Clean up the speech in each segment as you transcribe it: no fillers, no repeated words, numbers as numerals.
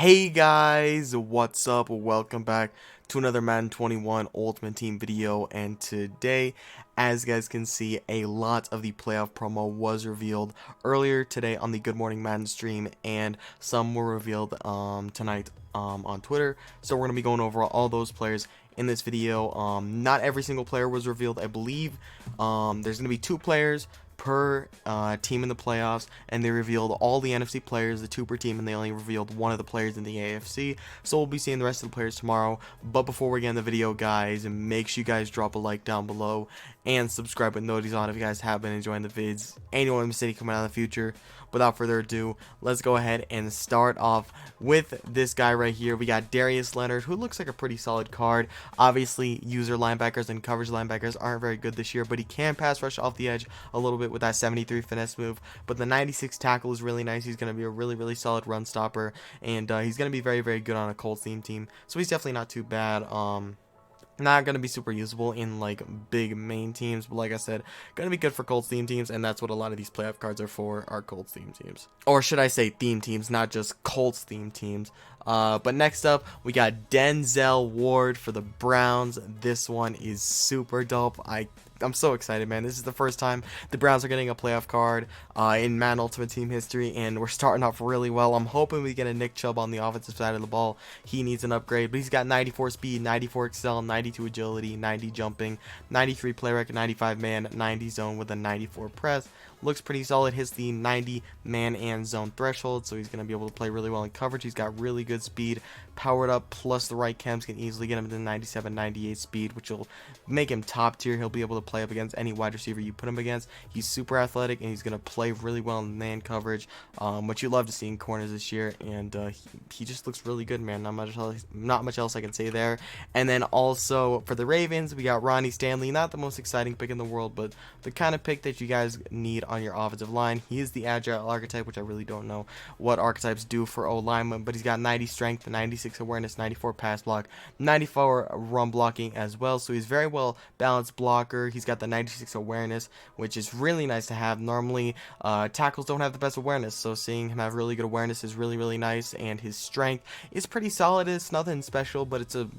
Hey guys, what's up? Welcome back to another Madden 21 Ultimate Team video, and today, as you guys can see, a lot of the playoff promo was revealed earlier today on the Good Morning Madden stream, and some were revealed tonight on Twitter. So we're going to be going over all those players in this video. Not every single player was revealed. I believe there's going to be 2 players per team in the playoffs, and they revealed all the NFC players, the 2 per team, and they only revealed 1 of the players in the AFC. So we'll be seeing the rest of the players tomorrow. But before we get in the video, guys, make sure you guys drop a like down below and subscribe with notifications on if you guys have been enjoying the vids and you want to see coming out in the future. Without further ado, let's go ahead and start off with this guy right here. We got Darius Leonard, who looks like a pretty solid card. Obviously, user linebackers and coverage linebackers aren't very good this year, but he can pass rush off the edge a little bit with that 73 finesse move. But the 96 tackle is really nice. He's going to be a really solid run stopper, and he's going to be very good on a Colts team. So he's definitely not too bad. Not going to be super usable in like big main teams, but like I said, going to be good for Colts teams, and that's what a lot of these playoff cards are for, are Colts teams. Or should I say theme teams, not just Colts teams. But next up, we got Denzel Ward for the Browns. This one is super dope. I'm so excited, man. This is the first time the Browns are getting a playoff card in Madden Ultimate Team history, and we're starting off really well. I'm hoping we get a Nick Chubb on the offensive side of the ball. He needs an upgrade, but he's got 94 speed, 94 excel, 92 agility, 90 jumping, 93 play rec, 95 man, 90 zone with a 94 press. Looks pretty solid. Hits the 90 man and zone threshold, so he's going to be able to play really well in coverage. He's got really good speed, powered up, plus the right chems can easily get him to 97, 98 speed, which will make him top tier. He'll be able to play up against any wide receiver you put him against. He's super athletic, and he's going to play really well in man coverage, which you love to see in corners this year, and he just looks really good, man. Not much else I can say there. And then also for the Ravens, we got Ronnie Stanley. Not the most exciting pick in the world, but the kind of pick that you guys need on your offensive line. He is the agile archetype, which I really don't know what archetypes do for O-linemen, but he's got 90 strength, 96 awareness, 94 pass block, 94 run blocking as well, so he's very well balanced blocker. He's got the 96 awareness, which is really nice to have. Normally tackles don't have the best awareness, so seeing him have really good awareness is really nice, and his strength is pretty solid. It's nothing special, but it's a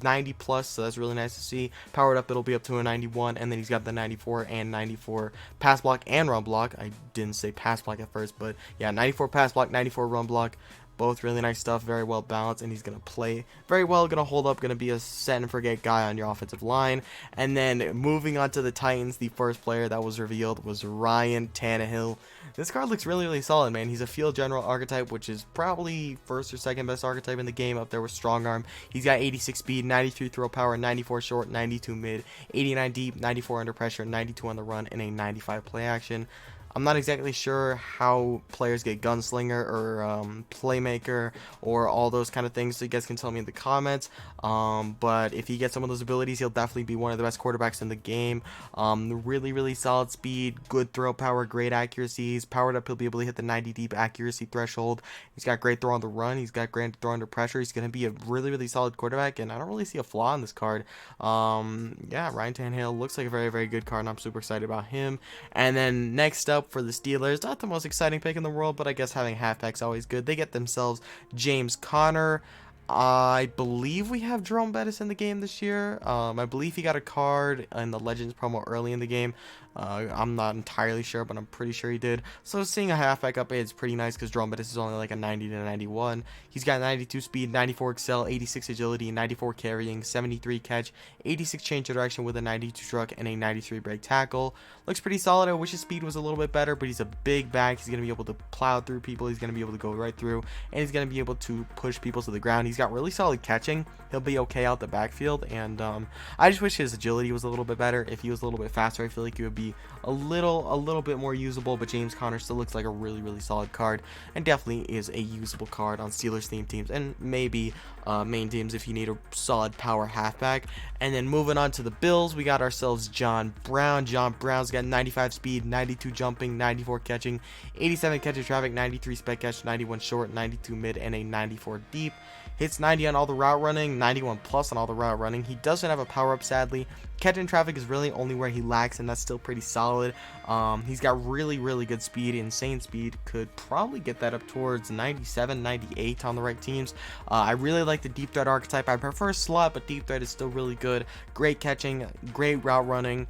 90 plus, so that's really nice to see. Powered up, it'll be up to a 91, and then he's got the 94 and 94 pass block and run block. I didn't say pass block at first, but yeah, 94 pass block, 94 run block. Both really nice stuff, very well balanced, and he's going to play very well, going to hold up, going to be a set and forget guy on your offensive line. And then moving on to the Titans, the first player that was revealed was Ryan Tannehill. This card looks really solid, man. He's a field general archetype, which is probably first or second best archetype in the game, up there with strong arm. He's got 86 speed, 93 throw power, 94 short, 92 mid, 89 deep, 94 under pressure, 92 on the run, and a 95 play action. I'm not exactly sure how players get gunslinger or playmaker or all those kind of things, so you guys can tell me in the comments. But if he gets some of those abilities, he'll definitely be one of the best quarterbacks in the game. Really solid speed, good throw power, great accuracies. Powered up, he'll be able to hit the 90 deep accuracy threshold. He's got great throw on the run. He's got great throw under pressure. He's going to be a really solid quarterback, and I don't really see a flaw in this card. Yeah, Ryan Tannehill looks like a very good card, and I'm super excited about him. And then next up, for the Steelers, not the most exciting pick in the world, but I guess having halfback's always good. They get themselves James Conner. I believe we have Jerome Bettis in the game this year. I believe he got a card in the Legends promo early in the game. I'm not entirely sure, but I'm pretty sure he did. So seeing a halfback up is pretty nice, because Jerome Bettis is only like a 90 to 91. He's got 92 speed, 94 excel, 86 agility, 94 carrying, 73 catch, 86 change of direction with a 92 truck, and a 93 break tackle. Looks pretty solid. I wish his speed was a little bit better, but he's a big back. He's going to be able to plow through people. He's going to be able to go right through, and he's going to be able to push people to the ground. He's got really solid catching. He'll be okay out the backfield, and I just wish his agility was a little bit better. If he was a little bit faster, I feel like he would be a little bit more usable. But James Conner still looks like a really solid card, and definitely is a usable card on Steelers theme teams, and maybe main teams if you need a solid power halfback. And then moving on to the Bills, we got ourselves John Brown. John Brown's got 95 speed, 92 jumping, 94 catching, 87 catch of traffic, 93 spec catch, 91 short, 92 mid, and a 94 deep. hits 90 on all the route running, 91 plus on all the route running. He doesn't have a power up, sadly. Catch in traffic is really only where he lacks, and that's still pretty solid. He's got really good speed, insane speed. Could probably get that up towards 97, 98 on the right teams. I really like the deep threat archetype. I prefer slot, but deep threat is still really good. Great catching, great route running.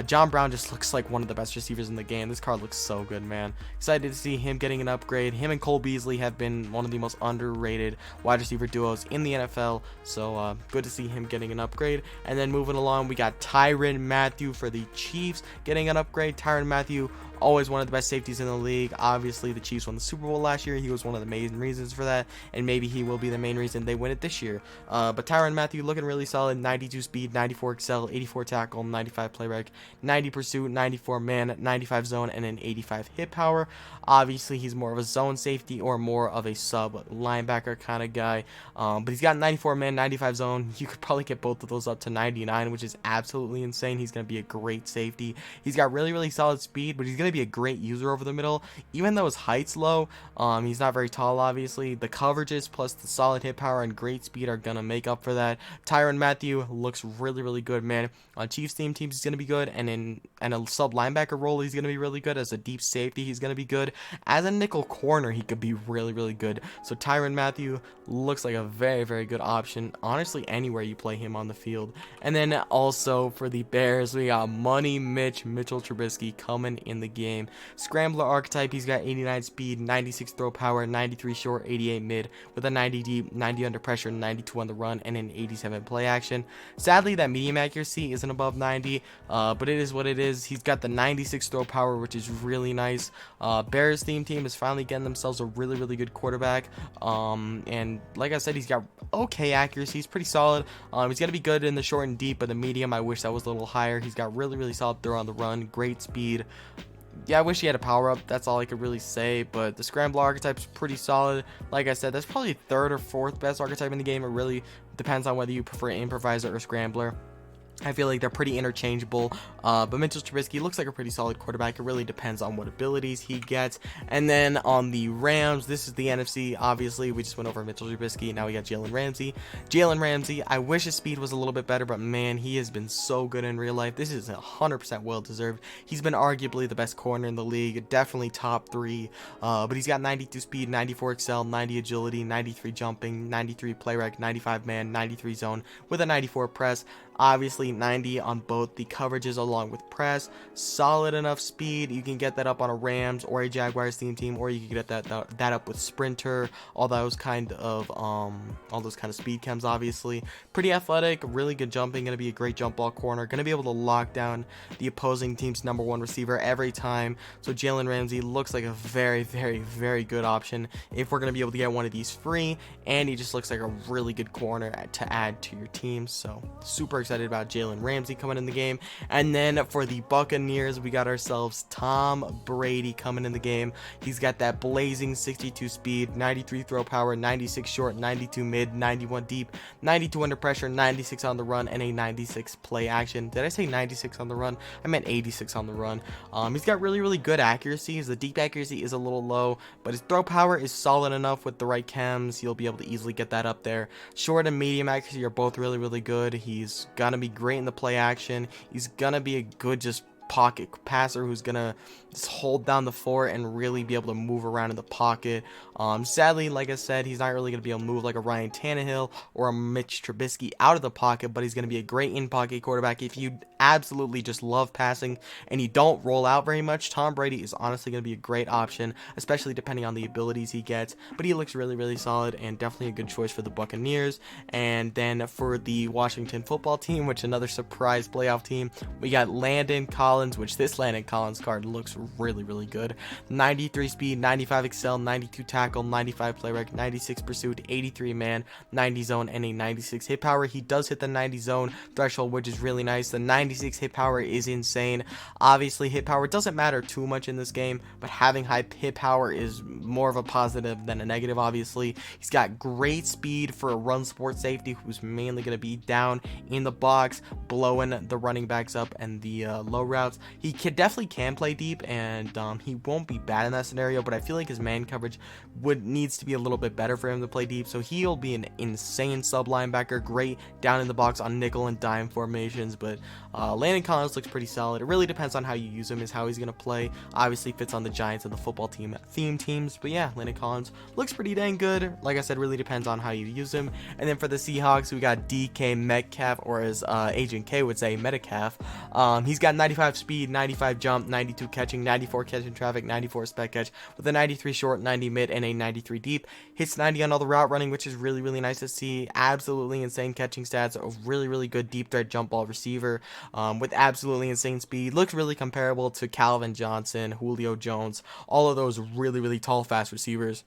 John Brown just looks like one of the best receivers in the game. This card looks so good, man. Excited to see him getting an upgrade. Him and Cole Beasley have been one of the most underrated wide receiver duos in the NFL, so good to see him getting an upgrade. And then moving along, we got Tyrann Mathieu for the Chiefs getting an upgrade. Tyrann Mathieu, always one of the best safeties in the league. Obviously, the Chiefs won the Super Bowl last year. He was one of the main reasons for that, and maybe he will be the main reason they win it this year. But Tyrann Mathieu looking really solid. 92 speed, 94 excel, 84 tackle, 95 play rec, 90 pursuit, 94 man, 95 zone, and an 85 hit power. Obviously, he's more of a zone safety or more of a sub linebacker kind of guy. But he's got 94 man, 95 zone. You could probably get both of those up to 99, which is absolutely insane. He's going to be a great safety. He's got really solid speed, but he's going to be a great user over the middle. Even though his height's low, he's not very tall, obviously. The coverages plus the solid hit power and great speed are going to make up for that. Tyrann Mathieu looks really good, man. On Chiefs teams, he's going to be good, and in a sub linebacker role, he's going to be really good. As a deep safety, he's going to be good. As a nickel corner, he could be really good. So Tyrann Mathieu looks like a very good option, honestly, anywhere you play him on the field. And then also for the Bears, we got Money Mitchell Trubisky coming in the game. Scrambler archetype, he's got 89 speed, 96 throw power, 93 short, 88 mid, with a 90 deep, 90 under pressure, 92 on the run, and an 87 play action. Sadly, that medium accuracy isn't above 90, but it is what it is. He's got the 96 throw power, which is really nice. Bears team is finally getting themselves a really good quarterback. And like I said, he's got okay accuracy. He's pretty solid. He's gonna be good in the short and deep, but the medium, I wish that was a little higher. He's got really solid throw on the run, great speed. Yeah, I wish he had a power up. That's all I could really say. But the scrambler archetype is pretty solid. Like I said, that's probably third or fourth best archetype in the game. It really depends on whether you prefer improviser or scrambler. I feel like they're pretty interchangeable, but Mitchell Trubisky looks like a pretty solid quarterback. It really depends on what abilities he gets. And then on the Rams, this is the NFC. Obviously, we just went over Mitchell Trubisky. Now we got Jalen Ramsey. Jalen Ramsey, I wish his speed was a little bit better, but man, he has been so good in real life. This is 100% well-deserved. He's been arguably the best corner in the league, definitely top 3, but he's got 92 speed, 94 excel, 90 agility, 93 jumping, 93 play rec, 95 man, 93 zone, with a 94 press. Obviously 90 on both the coverages along with press. Solid enough speed. You can get that up on a Rams or a Jaguars team, or you can get that up with Sprinter. All those kind of speed chems. Obviously pretty athletic, really good jumping. Gonna be a great jump ball corner. Gonna be able to lock down the opposing team's #1 receiver every time. So Jalen Ramsey looks like a very good option if we're gonna be able to get one of these free, and he just looks like a really good corner to add to your team. So super excited about Jalen Ramsey coming in the game. And then for the Buccaneers, we got ourselves Tom Brady coming in the game. He's got that blazing 62 speed, 93 throw power, 96 short, 92 mid, 91 deep, 92 under pressure, 96 on the run, and a 96 play action. Did I say 96 on the run? I meant 86 on the run. He's got really good accuracy. The deep accuracy is a little low, but his throw power is solid enough with the right chems. You'll be able to easily get that up there. Short and medium accuracy are both really good. He's gonna be great in the play action. He's gonna be a good just pocket passer who's gonna just hold down the fort and really be able to move around in the pocket. Sadly, like I said, he's not really gonna be able to move like a Ryan Tannehill or a Mitch Trubisky out of the pocket, but he's gonna be a great in-pocket quarterback. If you absolutely just love passing and you don't roll out very much, Tom Brady is honestly gonna be a great option, especially depending on the abilities he gets. But he looks really solid and definitely a good choice for the Buccaneers. And then for the Washington football team, which another surprise playoff team, we got Landon Collins, which this Landon Collins card looks really good. 93 speed, 95 excel, 92 tackle, 95 play rec, 96 pursuit, 83 man, 90 zone, and a 96 hit power. He does hit the 90 zone threshold, which is really nice. The 96 hit power is insane. Obviously, hit power doesn't matter too much in this game, but having high hit power is more of a positive than a negative. Obviously, he's got great speed for a run support safety who's mainly going to be down in the box, blowing the running backs up and the low routes. He definitely can play deep, and he won't be bad in that scenario, but I feel like his man coverage needs to be a little bit better for him to play deep. So he'll be an insane sub linebacker, great down in the box on nickel and dime formations. But Landon Collins looks pretty solid. It really depends on how you use him, is how he's going to play. Obviously fits on the Giants and the football team theme teams, but yeah, Landon Collins looks pretty dang good. Like I said, really depends on how you use him. And then for the Seahawks, we got DK Metcalf, or as Agent K would say, Metcalf. He's got 95 speed, 95 jump, 92 catching, 94 catching traffic, 94 spec catch, with a 93 short, 90 mid, and a 93 deep. Hits 90 on all the route running, which is really, really nice to see. Absolutely insane catching stats. A really, really good deep threat jump ball receiver with absolutely insane speed. Looks really comparable to Calvin Johnson, Julio Jones, all of those really, really tall, fast receivers.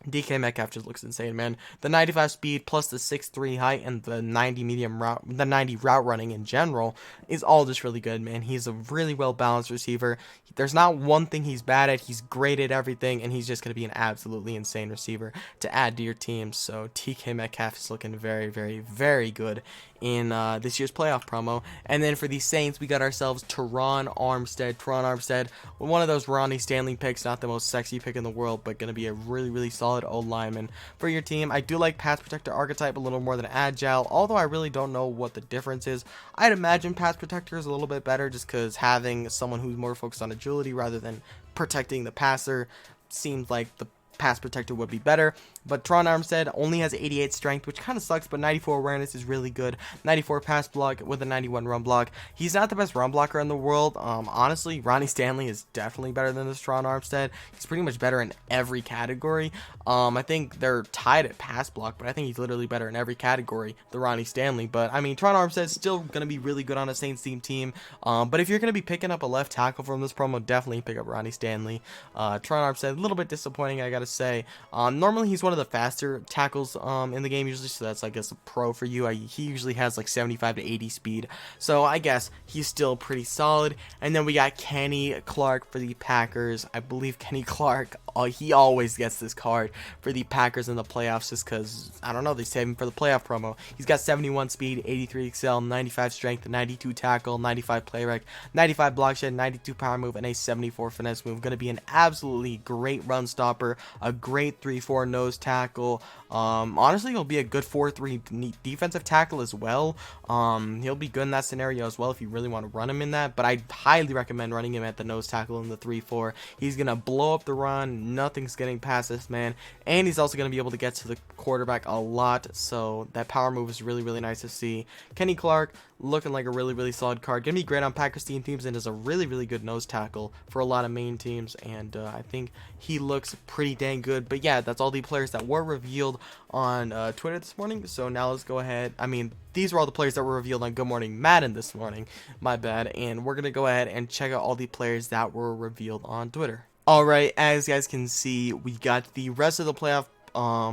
DK Metcalf just looks insane, man. The 95 speed plus the 6'3" height and the 90 route running in general is all just really good, man. He's a really well balanced receiver. There's not one thing he's bad at. He's great at everything, and he's just going to be an absolutely insane receiver to add to your team. So DK Metcalf is looking very, very, very good in this year's playoff promo. And then for the Saints, we got ourselves Tyrann Armstead, one of those Ronnie Stanley picks, not the most sexy pick in the world, but going to be a really, really solid O-lineman for your team. I do like pass protector archetype a little more than agile, although I really don't know what the difference is. I'd imagine pass protector is a little bit better, just because having someone who's more focused on agility rather than protecting the passer seems like the pass protector would be better. But Tyrann Armstead only has 88 strength, which kind of sucks, but 94 awareness is really good. 94 pass block with a 91 run block. He's not the best run blocker in the world. Honestly, Ronnie Stanley is definitely better than this Tyrann Armstead. He's pretty much better in every category. I think they're tied at pass block, but I think he's literally better in every category than Ronnie Stanley. But I mean, Tyrann Armstead's still going to be really good on a Saints team. But if you're going to be picking up a left tackle from this promo, definitely pick up Ronnie Stanley. Tyrann Armstead, a little bit disappointing, I gotta say. Normally he's one of the faster tackles in the game usually, so that's, I guess, a pro for you. He usually has like 75 to 80 speed, so I guess he's still pretty solid. And then we got Kenny Clark for the Packers. I believe Kenny Clark, he always gets this card for the Packers in the playoffs, just because, I don't know, they save him for the playoff promo. He's got 71 speed, 83 excel, 95 strength, 92 tackle, 95 play rec, 95 block shed, 92 power move, and a 74 finesse move. Going to be an absolutely great run stopper, a great 3-4 nose tackle. Honestly, he'll be a good 4-3 defensive tackle as well. He'll be good in that scenario as well if you really want to run him in that, but I highly recommend running him at the nose tackle in the 3-4. He's gonna blow up the run. Nothing's getting past this man, and he's also gonna be able to get to the quarterback a lot, so that power move is really, really nice to see. Kenny Clark looking like a really, really solid card. Gonna be great on Packers teams, and is a really, really good nose tackle for a lot of main teams, and I think he looks pretty dang good. But yeah, that's all the players that were revealed on Twitter this morning. So now let's go ahead. I mean, these were all the players that were revealed on Good Morning Madden this morning, my bad, and we're gonna go ahead and check out all the players that were revealed on Twitter. Alright, as you guys can see, we got the rest of the playoff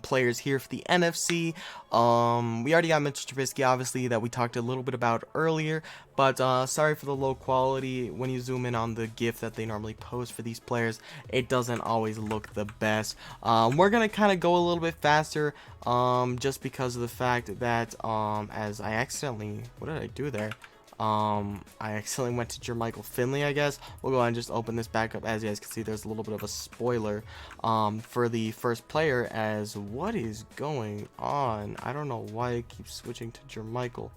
players here for the NFC. We already got Mitchell Trubisky, obviously, that we talked a little bit about earlier, but sorry for the low quality. When you zoom in on the GIF that they normally post for these players, it doesn't always look the best. We're gonna kind of go a little bit faster, just because of the fact that as I accidentally, what did I do there? I accidentally went to Jermichael Finley, I guess. We'll go ahead and just open this back up. As you guys can see, there's a little bit of a spoiler for the first player, as what is going on? I don't know why it keeps switching to Jermichael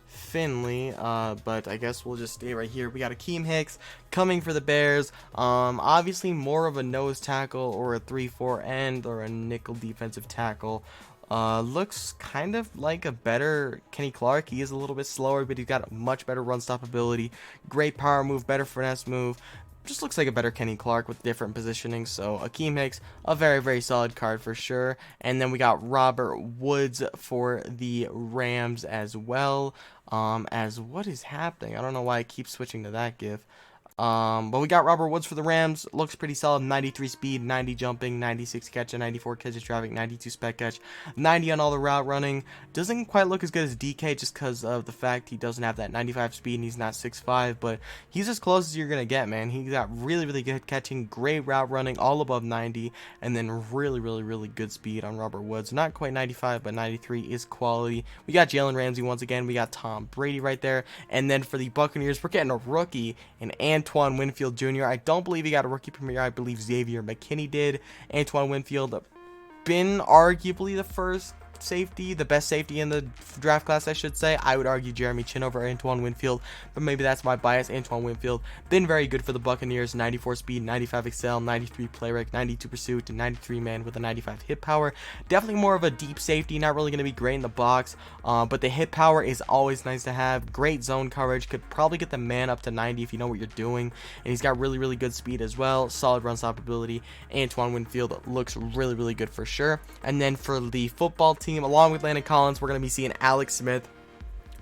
Finley, but I guess we'll just stay right here. We got Akeem Hicks coming for the Bears. Obviously more of a nose tackle or a 3-4 end or a nickel defensive tackle. Looks kind of like a better Kenny Clark. He is a little bit slower, but he's got much better run stop ability, great power move, better finesse move. Just looks like a better Kenny Clark with different positioning. So Akeem Hicks, a very, very solid card for sure. And then we got Robert Woods for the Rams as well. As what is happening? I don't know why I keep switching to that GIF. But we got Robert Woods for the Rams. Looks pretty solid. 93 speed, 90 jumping, 96 catch, 94 catches traffic, 92 spec catch, 90 on all the route running. Doesn't quite look as good as DK just because of the fact he doesn't have that 95 speed and he's not 6'5", but he's as close as you're going to get, man. He got really, really good catching, great route running, all above 90, and then really, really, really good speed on Robert Woods. Not quite 95, but 93 is quality. We got Jalen Ramsey once again. We got Tom Brady right there. And then for the Buccaneers, we're getting a rookie, an Antoine Winfield Jr. I don't believe he got a rookie premiere. I believe Xavier McKinney did. Antoine Winfield been arguably the first safety, the best safety in the draft class, I should say. I would argue Jeremy Chin over Antoine Winfield, but maybe that's my bias. Antoine Winfield been very good for the Buccaneers. 94 speed, 95 excel, 93 play rec, 92 pursuit, and 93 man with a 95 hit power. Definitely more of a deep safety, not really going to be great in the box, but the hit power is always nice to have. Great zone coverage, could probably get the man up to 90 if you know what you're doing, and he's got really good speed as well. Solid run stop ability. Antoine Winfield looks really good for sure. And then for the football team, along with Landon Collins, we're going to be seeing Alex Smith,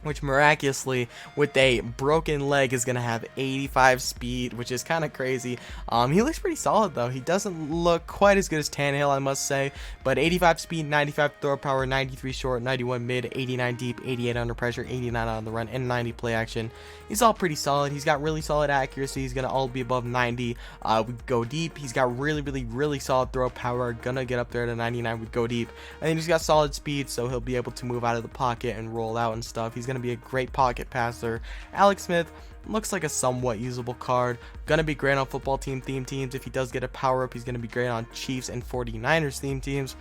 which miraculously with a broken leg is going to have 85 speed, which is kind of crazy. He looks pretty solid though. He doesn't look quite as good as Tannehill, I must say, but 85 speed, 95 throw power, 93 short, 91 mid, 89 deep, 88 under pressure, 89 on the run, and 90 play action. He's all pretty solid. He's got really solid accuracy. He's going to all be above 90 with go deep. He's got really solid throw power, gonna get up there to 99 with go deep, and then he's got solid speed, so he'll be able to move out of the pocket and roll out and stuff. He's going to be a great pocket passer. Alex Smith looks like a somewhat usable card. Gonna be great on football team theme teams. If he does get a power up, he's gonna be great on Chiefs and 49ers theme teams.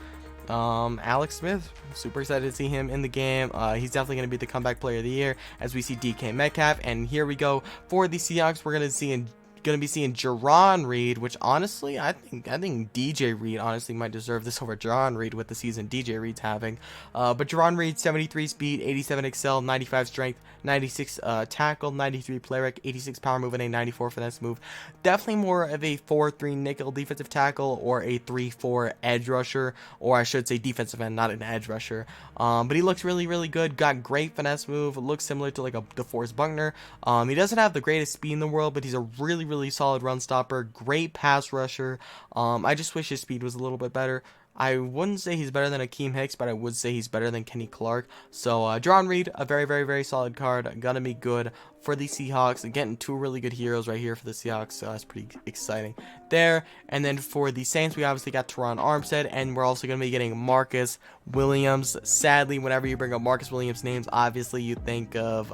Alex Smith, super excited to see him in the game. He's definitely going to be the comeback player of the year as we see DK Metcalf. And here we go for the Seahawks. We're going to be seeing Jarran Reed, which honestly I think DJ Reed honestly might deserve this over Jarran Reed with the season DJ Reed's having. But Jarran Reed, 73 speed, 87 excel, 95 strength, 96 tackle, 93 play rec, 86 power move, and a 94 finesse move. Definitely more of a 4-3 nickel defensive tackle or a 3-4 edge rusher, or I should say defensive end, not an edge rusher. But he looks really good. Got great finesse move. Looks similar to like a DeForest Buckner. He doesn't have the greatest speed in the world, but he's a really solid run stopper. Great pass rusher. I just wish his speed was a little bit better. I wouldn't say he's better than Akeem Hicks, but I would say he's better than Kenny Clark. So Jarran Reed, a very solid card. Gonna be good for the Seahawks. Getting two really good heroes right here for the Seahawks, so that's pretty exciting there. And then for the Saints, we obviously got Terron Armstead, and we're also going to be getting Marcus Williams. Sadly, whenever you bring up Marcus Williams names, obviously you think of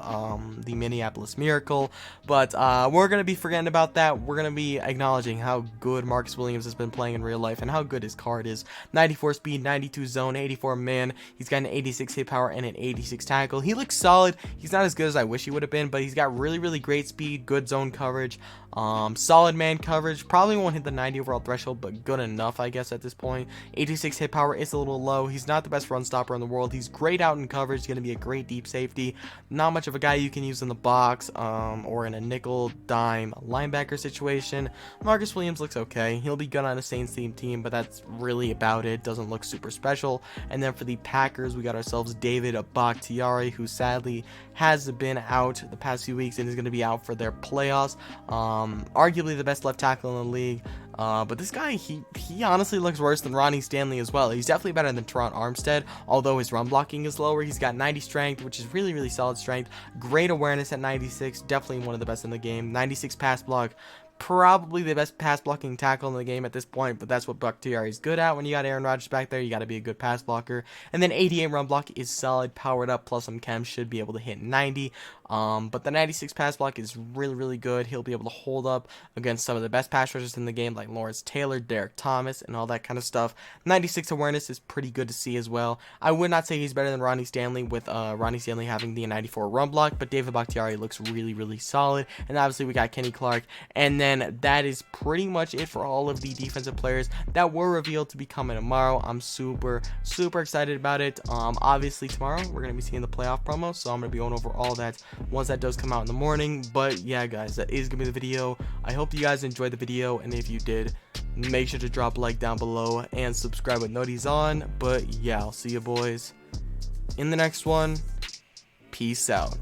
the Minneapolis Miracle, but we're going to be forgetting about that. We're going to be acknowledging how good Marcus Williams has been playing in real life and how good his card is. 94 speed, 92 zone, 84 man. He's got an 86 hit power and an 86 tackle. He looks solid. He's not as good as I wish he would have been, but he's got really great speed, good zone coverage, solid man coverage. Probably won't hit the 90 overall threshold, but good enough, I guess, at this point. 86 hit power is a little low. He's not the best run stopper in the world. He's great out in coverage. He's going to be a great deep safety. Not much of a guy you can use in the box or in a nickel dime linebacker situation. Marcus Williams looks okay. He'll be good on a Saints team, but that's really about it. Doesn't look super special. And then for the Packers, we got ourselves David Bakhtiari, who sadly has been out the past few weeks and is going to be out for their playoffs. Arguably the best left tackle in the league. But this guy, he honestly looks worse than Ronnie Stanley as well. He's definitely better than Terron Armstead, although his run blocking is lower. He's got 90 strength, which is really solid strength. Great awareness at 96, definitely one of the best in the game. 96 pass block, probably the best pass blocking tackle in the game at this point, but that's what Bakhtiari is good at. When you got Aaron Rodgers back there, you got to be a good pass blocker. And then 88 run block is solid, powered up, plus some chem, should be able to hit 90. But the 96 pass block is really good. He'll be able to hold up against some of the best pass rushers in the game, like Lawrence Taylor, Derek Thomas, and all that kind of stuff. 96 awareness is pretty good to see as well. I would not say he's better than Ronnie Stanley, with Ronnie Stanley having the 94 run block, but David Bakhtiari looks really solid. And obviously we got Kenny Clark. And then that is pretty much it for all of the defensive players that were revealed to be coming tomorrow. I'm super excited about it. Obviously tomorrow we're going to be seeing the playoff promo, so I'm going to be going over all that once that does come out in the morning. But yeah, guys, that is gonna be the video. I hope you guys enjoyed the video, and if you did, make sure to drop a like down below and subscribe with noties on. But yeah, I'll see you boys in the next one. Peace out.